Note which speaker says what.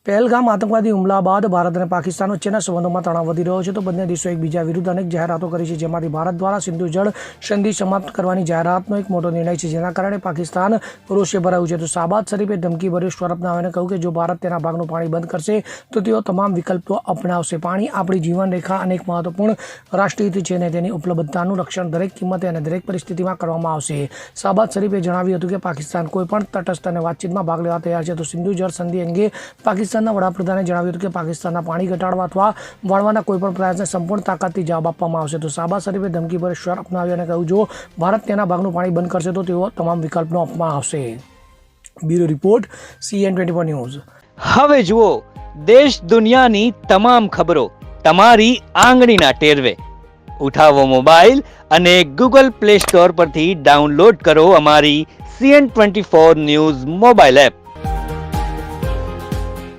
Speaker 1: પહેલગામ આતંકવાદી હુમલા બાદ ભારત અને પાકિસ્તાન વચ્ચેના સંબંધોમાં તણાવ વધી રહ્યો છે તો બંને દેશો એકબીજા વિરુદ્ધ અનેક જાહેરાતો કરી છે, જેમાંથી ભારત દ્વારા સિંધુ જળ સંધિ સમાપ્ત કરવાની જાહેરાતનો એક મોટો નિર્ણય છે, જેના કારણે પાકિસ્તાન રોષે ભરાયું છે. તો શાહબાઝ શરીફે ધમકીભર્યું સ્વર અપનાવીને કહ્યું કે જો ભારત તેના ભાગનું પાણી બંધ કરશે તો તેઓ તમામ વિકલ્પો અપનાવશે. પાણી આપણી જીવનરેખા અનેક મહત્વપૂર્ણ રાષ્ટ્રીય હિત છે અને તેની ઉપલબ્ધતાનું રક્ષણ દરેક કિંમતે અને દરેક પરિસ્થિતિમાં કરવામાં આવશે. શાહબાઝ શરીફે જણાવ્યું હતું કે પાકિસ્તાન કોઈપણ તટસ્થ અને વાતચીતમાં ભાગ લેવા તૈયાર છે. તો સિંધુ જળ સંધિ અંગે પાકિસ્તાનના વડાપ્રધાને જણાવ્યું હતું કે પાકિસ્તાનના પાણી ઘટાડવા અથવા વાળવાના કોઈપણ પ્રયાસને સંપૂર્ણ તાકાતથી જવાબ આપવામાં આવશે. તો શાહબાઝ શરીફે ધમકીભર્યું સ્વર અપનાવ્યો અને કહ્યું જો ભારત તેના ભાગનું પાણી બંધ કરશે તો તેઓ તમામ વિકલ્પનો અપનાવવામાં આવશે. Bureau report CN24 news.
Speaker 2: હવે જુઓ દેશ દુનિયાની તમામ ખબરો તમારી આંગળીના ટેરવે. ઉઠાવો મોબાઈલ અને Google Play Store પરથી ડાઉનલોડ કરો અમારી CN24 ન્યૂઝ મોબાઈલ એપ.